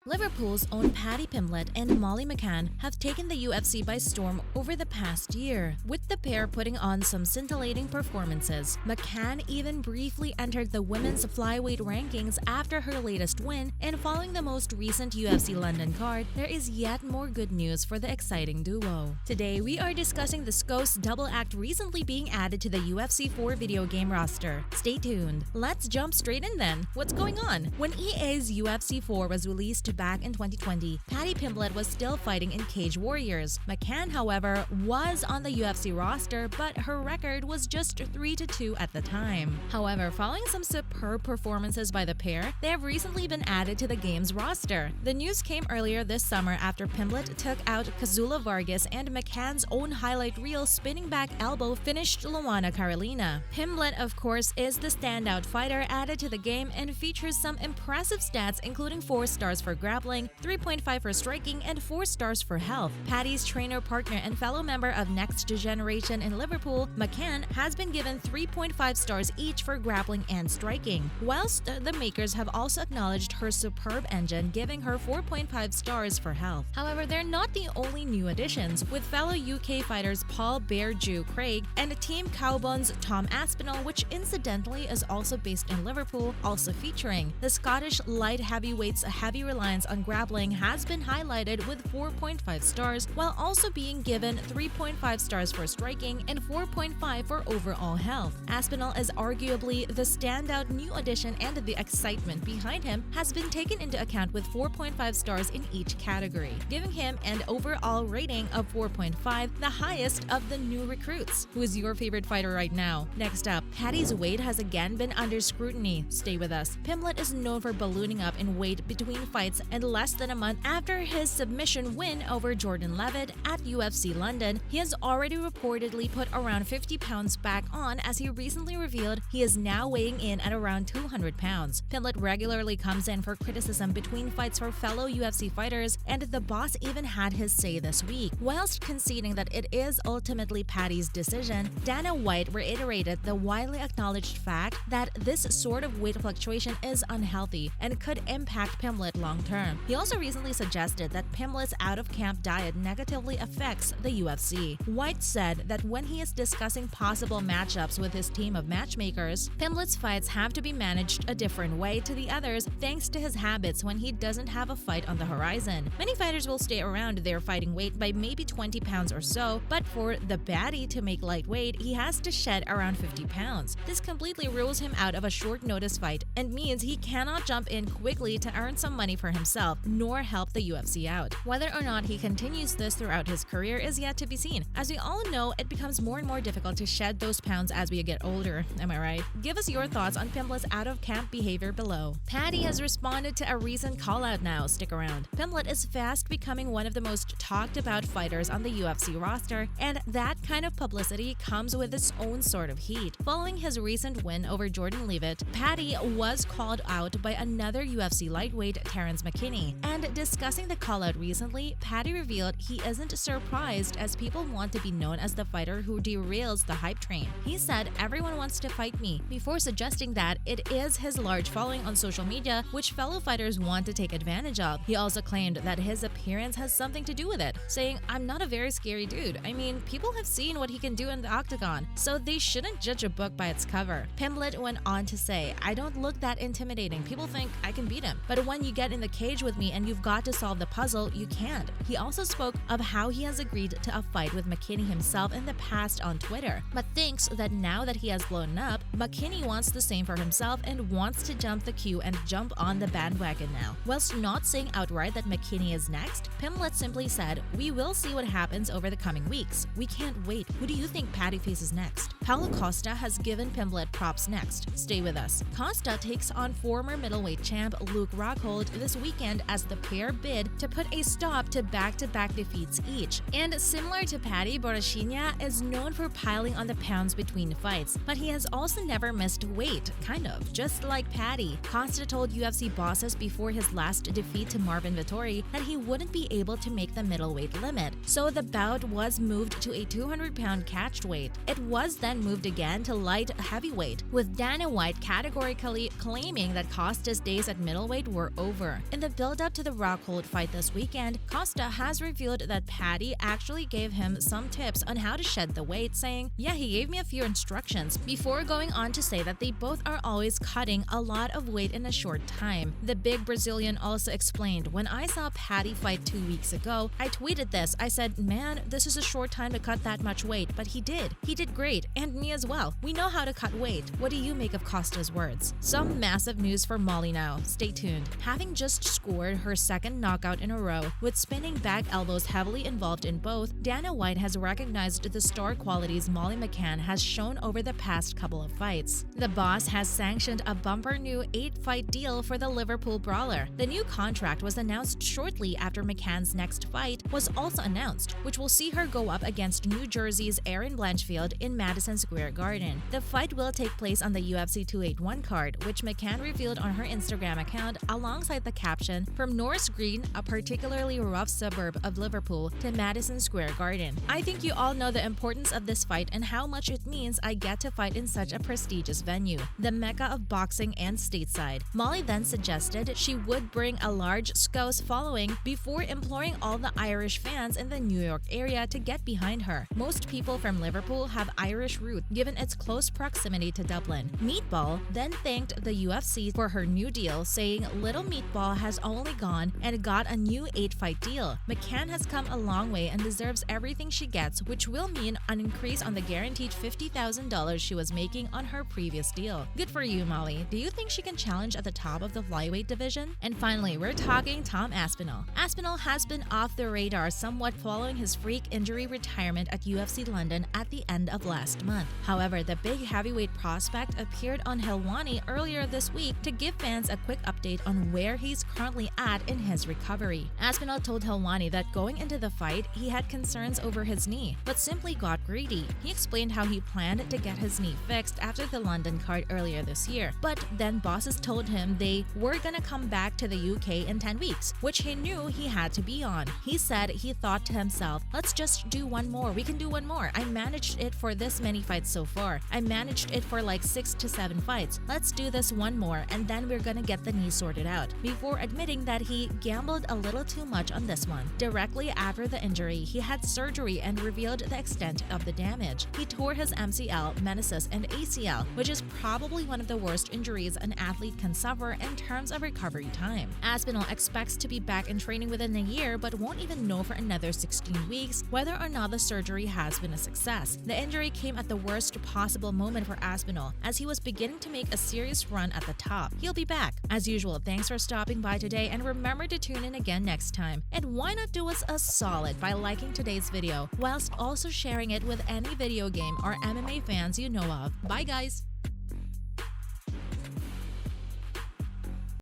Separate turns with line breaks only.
Liverpool's own Paddy Pimblett and Molly McCann have taken the UFC by storm over the past year, with the pair putting on some scintillating performances. McCann even briefly entered the women's flyweight rankings after her latest win, and following the most recent UFC London card, there is yet more good news for the exciting duo. Today, we are discussing the SKOS double act recently being added to the UFC 4 video game roster. Stay tuned. Let's jump straight in then. What's going on? When EA's UFC 4 was released back in 2020, Paddy Pimblett was still fighting in Cage Warriors. McCann, however, was on the UFC roster, but her record was just 3-2 at the time. However, following some superb performances by the pair, they have recently been added to the game's roster. The news came earlier this summer after Pimblett took out Kazula Vargas and McCann's own highlight reel spinning back elbow finished Luana Carolina. Pimblett, of course, is the standout fighter added to the game and features some impressive stats, including 4 stars for grappling, 3.5 for striking, and 4 stars for health. Paddy's trainer, partner, and fellow member of Next Generation in Liverpool, McCann, has been given 3.5 stars each for grappling and striking, whilst the makers have also acknowledged her superb engine, giving her 4.5 stars for health. However, they're not the only new additions, with fellow UK fighters Paul "Bear Jew" Craig and Team Cowbones' Tom Aspinall, which incidentally is also based in Liverpool, also featuring. The Scottish light heavyweight's heavy reliance on grappling has been highlighted with 4.5 stars, while also being given 3.5 stars for striking and 4.5 for overall health. Aspinall is arguably the standout new addition, and the excitement behind him has been taken into account with 4.5 stars in each category, giving him an overall rating of 4.5, the highest of the new recruits. Who is your favorite fighter right now? Next up, Paddy's weight has again been under scrutiny. Stay with us. Pimblett is known for ballooning up in weight between fights, and less than a month after his submission win over Jordan Levitt at UFC London, he has already reportedly put around 50 pounds back on, as he recently revealed he is now weighing in at around 200 pounds. Pimblett regularly comes in for criticism between fights for fellow UFC fighters, and the boss even had his say this week. Whilst conceding that it is ultimately Paddy's decision, Dana White reiterated the widely acknowledged fact that this sort of weight fluctuation is unhealthy and could impact Pimblett long-term. He also recently suggested that Pimblett's out-of-camp diet negatively affects the UFC. White said that when he is discussing possible matchups with his team of matchmakers, Pimblett's fights have to be managed a different way to the others thanks to his habits when he doesn't have a fight on the horizon. Many fighters will stay around their fighting weight by maybe 20 pounds or so, but for the baddie to make lightweight, he has to shed around 50 pounds. This completely rules him out of a short-notice fight and means he cannot jump in quickly to earn some money for himself, nor help the UFC out. Whether or not he continues this throughout his career is yet to be seen. As we all know, it becomes more and more difficult to shed those pounds as we get older, am I right? Give us your thoughts on Pimblett's out-of-camp behavior below. Paddy has responded to a recent call-out now, stick around. Pimblett is fast becoming one of the most talked-about fighters on the UFC roster, and that kind of publicity comes with its own sort of heat. Following his recent win over Jordan Levitt, Paddy was called out by another UFC lightweight, Terrence McKinney, and discussing the call-out recently, Paddy revealed he isn't surprised, as people want to be known as the fighter who derails the hype train. He said, "Everyone wants to fight me," before suggesting that it is his large following on social media which fellow fighters want to take advantage of. He also claimed that his appearance has something to do with it, saying, "I'm not a very scary dude. I mean, people have seen what he can do in the octagon, so they shouldn't judge a book by its cover." Pimblett went on to say, "I don't look that intimidating. People think I can beat him, but when you get in the cage with me and you've got to solve the puzzle, you can't." He also spoke of how he has agreed to a fight with McKinney himself in the past on Twitter, but thinks that now that he has blown up, McKinney wants the same for himself and wants to jump the queue and jump on the bandwagon now. Whilst not saying outright that McKinney is next, Pimblett simply said, "We will see what happens over the coming weeks. We can't wait. Who do you think Paddy faces next?" Paulo Costa has given Pimblett props next. Stay with us. Costa takes on former middleweight champ Luke Rockhold this weekend as the pair bid to put a stop to back-to-back defeats each. And similar to Paddy, Borrachinha is known for piling on the pounds between fights, but he has also Boss never missed weight, kind of, just like Paddy. Costa told UFC bosses before his last defeat to Marvin Vettori that he wouldn't be able to make the middleweight limit, so the bout was moved to a 200-pound catch weight. It was then moved again to light heavyweight, with Dana White categorically claiming that Costa's days at middleweight were over. In the build-up to the Rockhold fight this weekend, Costa has revealed that Paddy actually gave him some tips on how to shed the weight, saying, "Yeah, he gave me a few instructions," before going on to say that they both are always cutting a lot of weight in a short time. The big Brazilian also explained, "When I saw Paddy fight 2 weeks ago, I tweeted this. I said, man, this is a short time to cut that much weight, but he did. He did great, and me as well. We know how to cut weight." What do you make of Costa's words? Some massive news for Molly now. Stay tuned. Having just scored her second knockout in a row, with spinning back elbows heavily involved in both, Dana White has recognized the star qualities Molly McCann has shown over the past couple of fights. The boss has sanctioned a bumper new 8-fight deal for the Liverpool brawler. The new contract was announced shortly after McCann's next fight was also announced, which will see her go up against New Jersey's Erin Blanchfield in Madison Square Garden. The fight will take place on the UFC 281 card, which McCann revealed on her Instagram account alongside the caption, "From Norris Green, a particularly rough suburb of Liverpool, to Madison Square Garden. I think you all know the importance of this fight and how much it means I get to fight in such a prestigious venue, the mecca of boxing and stateside." Molly then suggested she would bring a large Scouse following before imploring all the Irish fans in the New York area to get behind her. Most people from Liverpool have Irish roots given its close proximity to Dublin. Meatball then thanked the UFC for her new deal, saying Little Meatball has only gone and got a new 8-fight deal. McCann has come a long way and deserves everything she gets, which will mean an increase on the guaranteed $50,000 she was making on her previous deal. Good for you, Molly. Do you think she can challenge at the top of the flyweight division? And finally, we're talking Tom Aspinall. Aspinall has been off the radar somewhat following his freak injury retirement at UFC London at the end of last month. However, the big heavyweight prospect appeared on Helwani earlier this week to give fans a quick update on where he's currently at in his recovery. Aspinall told Helwani that going into the fight, he had concerns over his knee, but simply got greedy. He explained how he planned to get his knee fixed after the London card earlier this year, but then bosses told him they were gonna come back to the UK in 10 weeks, which he knew he had to be on. He said he thought to himself, let's just do one more, we can do one more. I managed it for this many fights so far. I managed it for like 6 to 7 fights. Let's do this one more and then we're gonna get the knee sorted out, before admitting that he gambled a little too much on this one. Directly after the injury, he had surgery and revealed the extent of the damage. He tore his MCL, meniscus, and ACL, which is probably one of the worst injuries an athlete can suffer in terms of recovery time. Aspinall expects to be back in training within a year but won't even know for another 16 weeks whether or not the surgery has been a success. The injury came at the worst possible moment for Aspinall, as he was beginning to make a serious run at the top. He'll be back. As usual, thanks for stopping by today, and remember to tune in again next time. And why not do us a solid by liking today's video, whilst also sharing it with any video game or MMA fans you know of. Bye guys!